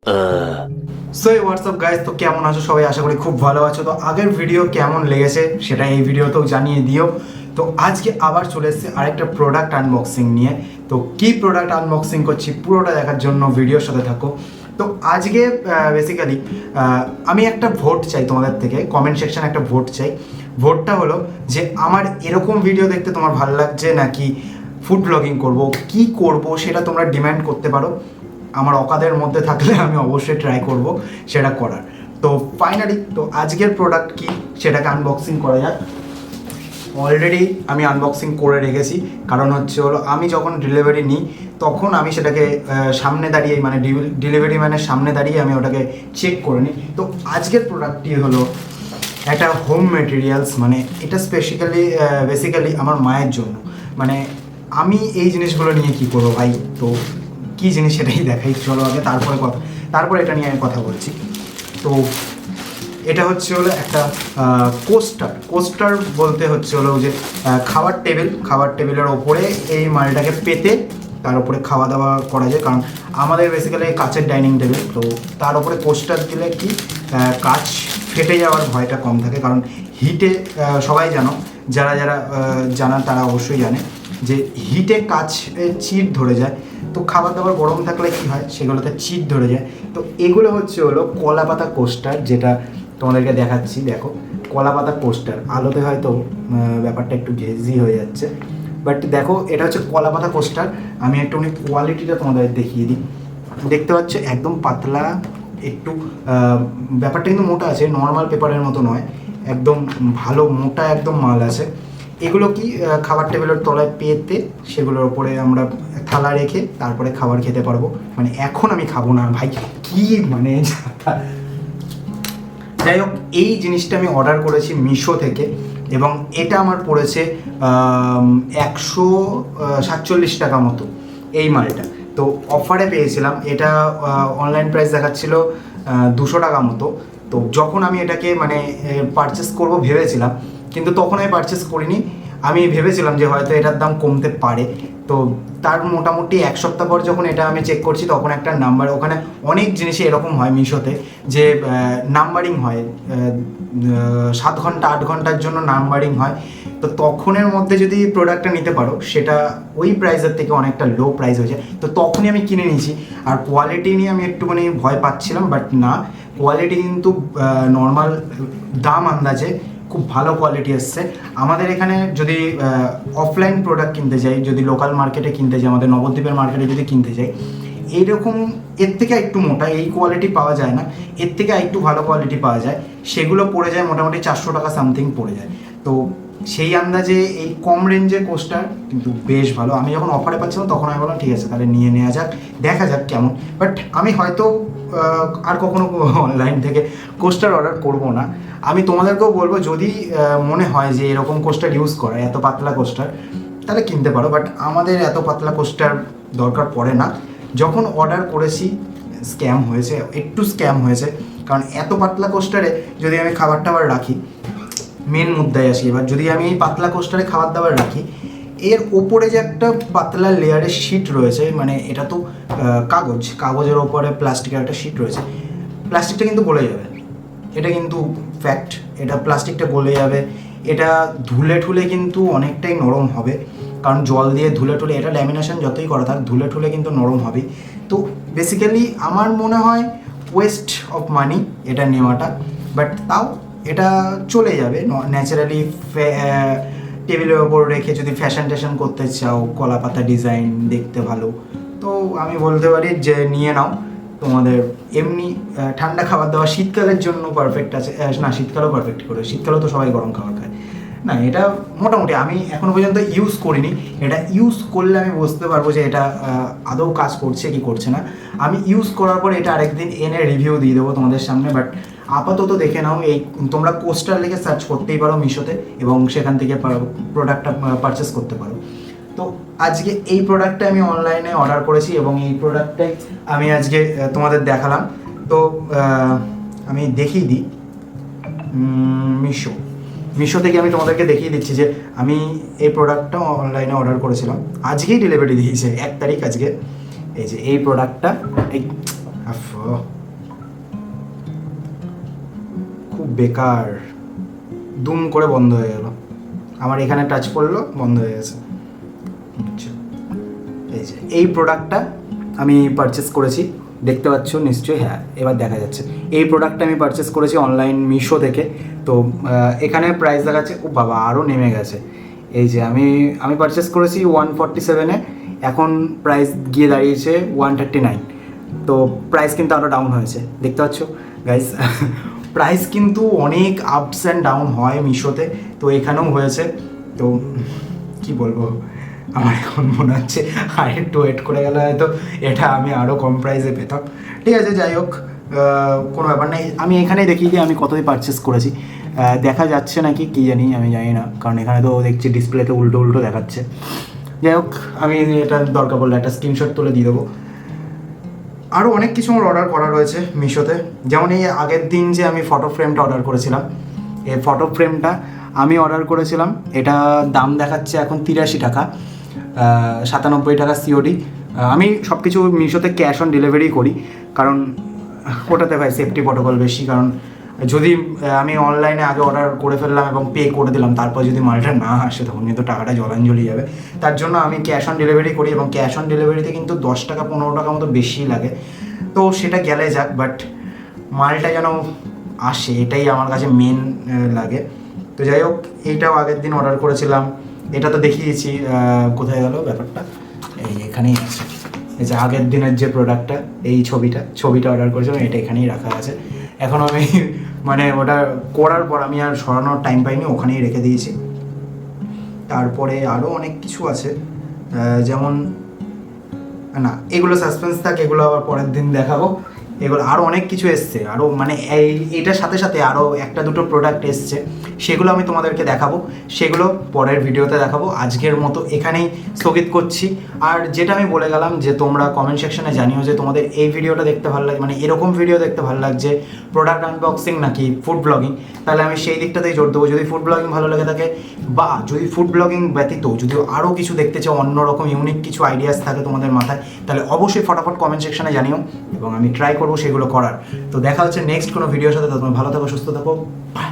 So WhatsApp guys, তো কেমন আছো সবাই? আশা করি খুব ভালো আছো। তো আগের ভিডিও কেমন লেগেছে সেটা এই ভিডিওতেও জানিয়ে দিও। তো আজকে আবার চলে এসেছি আরেকটা প্রোডাক্ট আনবক্সিং নিয়ে। তো কি প্রোডাক্ট আনবক্সিং করছি পুরোটা দেখার জন্য ভিডিওর সাথে থাকো। তো আজকে বেসিক্যালি আমি একটা ভোট চাই তোমাদের থেকে, কমেন্ট সেকশানে একটা ভোট চাই। ভোটটা হলো যে আমার এরকম ভিডিও দেখতে তোমার ভালো লাগছে নাকি ফুড ব্লগিং করব, কি করব সেটা তোমরা ডিমান্ড করতে পারো। আমার অকাদের মধ্যে থাকলে আমি অবশ্যই ট্রাই করব সেটা করার। তো ফাইনালি তো আজকের প্রোডাক্ট কি সেটাকে আনবক্সিং করা যাক। অলরেডি আমি আনবক্সিং করে রেখেছি, কারণ হলো আমি যখন ডেলিভারি নিই তখন আমি সেটাকে সামনে দাঁড়িয়ে, মানে ডেলিভারি ম্যানের সামনে দাঁড়িয়ে আমি ওটাকে চেক করে নিই। তো আজকের প্রোডাক্টটি হলো একটা হোম মেটেরিয়ালস, মানে এটা বেসিক্যালি আমার মায়ের জন্য। মানে আমি এই জিনিসগুলো নিয়ে কি করবো ভাই, তো কী জিনিস সেটাই দেখাই চলো আগে, তারপরে এটা নিয়ে আমি কথা বলছি। তো এটা হলো একটা কোস্টার বলতে হলো যে খাবার টেবিলের ওপরে এই মালটাকে পেতে তার উপরে খাওয়া দাওয়া করা যায়। কারণ আমাদের বেসিক্যালি কাচের ডাইনিং টেবিল, তো তার উপরে কোস্টার দিলে কি কাচ ফেটে যাওয়ার ভয়টা কম থাকে। কারণ হিটে সবাই যারা জানা তারা অবশ্যই জানে যে হিটে কাচ চিট ধরে যায়। তো খাবার দাবার গরম থাকলে কী হয়, সেগুলোতে চিট ধরে যায়। তো এগুলো হলো কলা পাতা কোস্টার, যেটা তোমাদেরকে দেখাচ্ছি। দেখো, কলা পাতা কোস্টার, আলোতে হয়তো ব্যাপারটা একটু ঘেজি হয়ে যাচ্ছে, বাট দেখো এটা হচ্ছে কলা পাতা কোস্টার। আমি একটুখানি কোয়ালিটিটা তোমাদের দেখিয়ে দিই। দেখতে পাচ্ছ একদম পাতলা, একটু ব্যাপারটা কিন্তু মোটা আছে, নর্মাল পেপারের মতো নয়, একদম ভালো মোটা একদম মাল আছে। এগুলো কি খাবার টেবিলের তলায় পেতে সেগুলোর ওপরে আমরা থালা রেখে তারপরে খাবার খেতে পারবো। মানে এখন আমি খাবো না ভাই, কি মানে যাই হোক, এই জিনিসটা আমি অর্ডার করেছি মিশো থেকে, এবং এটা আমার পড়েছে 147 টাকা মতো এই মালটা। তো অফারে পেয়েছিলাম, এটা অনলাইন প্রাইস দেখাচ্ছিল 200 টাকা মতো। তো যখন আমি এটাকে মানে পারচেস করব ভেবেছিলাম, কিন্তু তখন আমি পারচেস করিনি। আমি ভেবেছিলাম যে হয়তো এটার দাম কমতে পারে। তো তার মোটামুটি এক সপ্তাহ পর যখন এটা আমি চেক করছি, তখন একটা নাম্বার, ওখানে অনেক জিনিসই এরকম হয় মিশোতে যে নাম্বারিং হয়, 7 ঘন্টা 8 ঘন্টার জন্য নাম্বারিং হয়। তো তখনের মধ্যে যদি প্রোডাক্টটা নিতে পারো, সেটা ওই প্রাইসের থেকে অনেকটা লো প্রাইস হয়ে যায়। তো তখনই আমি কিনে নিয়েছি। আর কোয়ালিটি নিয়ে আমি একটুখানি ভয় পাচ্ছিলাম, বাট না, কোয়ালিটি কিন্তু নর্মাল দাম আন্দাজে খুব ভালো কোয়ালিটি এসছে। আমাদের এখানে যদি অফলাইন প্রোডাক্ট কিনতে যাই, যদি লোকাল মার্কেটে কিনতে যাই, আমাদের নবদ্বীপের মার্কেটে যদি কিনতে যাই, এইরকম এর থেকে একটু মোটা এই কোয়ালিটি পাওয়া যায় না, এর থেকে একটু ভালো কোয়ালিটি পাওয়া যায়। সেগুলো পড়ে যায় মোটামুটি 400 টাকা সামথিং পড়ে যায়। তো সেই আন্দাজে এই কম রেঞ্জের কোস্টার কিন্তু বেশ ভালো। আমি যখন অফারে পাচ্ছিলাম তখন আমি বললাম ঠিক আছে, তাহলে নিয়ে নেওয়া যাক, দেখা যাক কেমন। বাট আমি হয়তো আর কখনো অনলাইন থেকে কোস্টার অর্ডার করব না। আমি তোমাদেরকেও বলবো, যদি মনে হয় যে এরকম কোস্টার ইউজ করা, এত পাতলা কোস্টার, তাহলে কিনতে পারো। বাট আমাদের এত পাতলা কোস্টার দরকার পড়ে না। যখন অর্ডার করেছি একটু স্ক্যাম হয়েছে। কারণ এত পাতলা কোস্টারে যদি আমি খাবার টাবার রাখি, মেন মুদ্রায় আসি এবার, যদি আমি এই পাতলা কোস্টারে খাবার দাবার রাখি, এর ওপরে যে একটা পাতলা লেয়ারের শিট রয়েছে, মানে এটা তো কাগজের ওপরে প্লাস্টিকের একটা শিট রয়েছে, প্লাস্টিকটা কিন্তু গলে যাবে। এটা কিন্তু ফ্যাক্ট, এটা প্লাস্টিকটা গলে যাবে। এটা ধুলে ঠুলে কিন্তু অনেকটাই নরম হবে, কারণ জল দিয়ে ধুলে ঠুলে, এটা ল্যামিনেশন যতই করা থাক, ধুলে ঠুলে কিন্তু নরম হবে। তো বেসিক্যালি আমার মনে হয় ওয়েস্ট অফ মানি এটা নেওয়াটা, বাট তাও এটা চলে যাবে ন্যাচারালি। টেবিলের ওপর রেখে যদি ফ্যাশন ট্যাশন করতে চাও, কলা পাতা ডিজাইন দেখতে ভালো, তো আমি বলতে পারি যে নিয়ে নাও। তোমাদের এমনি ঠান্ডা খাবার দাওয়া শীতকালের জন্য পারফেক্ট আছে। না, শীতকালেও পারফেক্ট করে, শীতকালেও তো সবাই গরম খাবার খায় না। এটা মোটামুটি আমি এখনও পর্যন্ত ইউজ করিনি। এটা ইউজ করলে আমি বুঝতে পারবো যে এটা আদৌ কাজ করছে কি করছে না। আমি ইউজ করার পর এটা আরেকদিন এনে রিভিউ দিয়ে দেবো তোমাদের সামনে। বাট আপাতত দেখে নাও, এই তোমরা কোস্টার লিখে সার্চ করতেই পারো মিশোতে, এবং সেখান থেকে প্রোডাক্টটা পারচেস করতে পারো। তো আজকে এই প্রোডাক্টটা আমি অনলাইনে অর্ডার করেছি, এবং এই প্রোডাক্টটাই আমি আজকে তোমাদের দেখালাম। তো আমি দেখিয়ে দিই, মিশো থেকে আমি তোমাদেরকে দেখিয়ে দিচ্ছি যে আমি এই প্রোডাক্টটা অনলাইনে অর্ডার করেছিলাম, আজকেই ডেলিভারি দিয়েছে 1 তারিখ আজকে। এই যে এই প্রোডাক্টটা, এই খুব বেকার, দুম করে বন্ধ হয়ে গেল। আমার এখানে টাচ করলো, বন্ধ হয়ে গেছে। এই যে এই প্রোডাক্টটা আমি পারচেস করেছি, দেখতে পাচ্ছ নিশ্চয়ই, হ্যাঁ এবার দেখা যাচ্ছে। এই প্রোডাক্টটা আমি পারচেস করেছি অনলাইন মিশো থেকে। তো এখানে প্রাইস দেখাচ্ছে, ও বাবা আরও নেমে গেছে। এই যে আমি পারচেস করেছি 147-এ, এখন প্রাইস গিয়ে দাঁড়িয়েছে 139। তো প্রাইস কিন্তু আরও ডাউন হয়েছে, দেখতে পাচ্ছ গাইজ। প্রাইস কিন্তু অনেক আপস অ্যান্ড ডাউন হয় মিশোতে, তো এখানেও হয়েছে। তো কি বলবো, আমার এখন মনে হচ্ছে আর একটু ওয়েট করে গেলে হয়তো এটা আমি আরও কম প্রাইসে পেতাম। ঠিক আছে, যাই হোক, কোনো ব্যাপার নেই। আমি এখানেই দেখি যে আমি কতই পারচেস করেছি। দেখা যাচ্ছে নাকি কি জানি, আমি জানি না, কারণ এখানে তো দেখছি ডিসপ্লেতে উল্টো উল্টো দেখাচ্ছে। যাই হোক, আমি এটা দরকার পড়লে একটা স্ক্রিনশট তুলে দিয়ে দেবো। আরও অনেক কিছু আমার অর্ডার করা রয়েছে মিশোতে, যেমন এই আগের দিন যে আমি ফটো ফ্রেমটা অর্ডার করেছিলাম, এই ফটো ফ্রেমটা আমি অর্ডার করেছিলাম, এটা দাম দেখাচ্ছে এখন 83 টাকা, 97 টাকা সিওডি। আমি সব কিছু মিশোতে ক্যাশ অন ডেলিভারি করি, কারণ ওটাতে ভাই সেফটি প্রটোকল বেশি। কারণ যদি আমি অনলাইনে আগে অর্ডার করে ফেললাম এবং পে করে দিলাম, তারপর যদি মালটা না আসে তখন কিন্তু টাকাটা জলাঞ্জলি যাবে। তার জন্য আমি ক্যাশ অন ডেলিভারি করি, এবং ক্যাশ অন ডেলিভারিতে কিন্তু 10 টাকা 15 টাকা মতো বেশি লাগে। তো সেটা গেলে যাক, বাট মালটা যেন আসে, এটাই আমার কাছে মেন লাগে। তো যাই হোক, এইটাও আগের দিন অর্ডার করেছিলাম, এটা তো দেখিয়েছি। কোথায় গেল ব্যাপারটা, এই এখানেই আছে। এই যে আগের দিনের যে প্রোডাক্টটা, এই ছবিটা অর্ডার করেছিলাম, এটা এখানেই রাখা আছে। এখন আমি মানে ওটা করার পর আমি আর সরানোর টাইম পাইনি, ওখানেই রেখে দিয়েছি। তারপরে আরও অনেক কিছু আছে, যেমন না এগুলো সাসপেন্স থাক, এগুলো আবার পরের দিন দেখাবো। এগুলো আরও অনেক কিছু এসছে, আরও মানে এইটার সাথে সাথে আরও একটা দুটো প্রোডাক্ট এসছে, সেগুলো আমি তোমাদেরকে দেখাবো, সেগুলো পরের ভিডিওতে দেখাবো। আজকের মতো এখানেই স্থগিত করছি। আর যেটা আমি বলে গেলাম যে তোমরা কমেন্ট সেকশনে জানিও যে তোমাদের এই ভিডিওটা দেখতে ভালো লাগে, মানে এরকম ভিডিও দেখতে ভালো লাগছে, প্রোডাক্ট আনবক্সিং নাকি ফুড ব্লগিং, তাহলে আমি সেই দিকটাতেই জোর দেবো। যদি ফুড ব্লগিং ভালো লাগে থাকে, বা যদি ফুড ব্লগিং ব্যতীত যদি আরও কিছু দেখতে চাও, অন্যরকম ইউনিক কিছু আইডিয়াস থাকে তোমাদের মাথায়, তাহলে অবশ্যই ফটাফট কমেন্ট সেকশনে জানিও, এবং আমি ট্রাই করবো সেগুলো করার। তো দেখা হচ্ছে নেক্সট কোনো ভিডিওর সাথে। তোমরা ভালো থাকো, সুস্থ থাকো, বাই।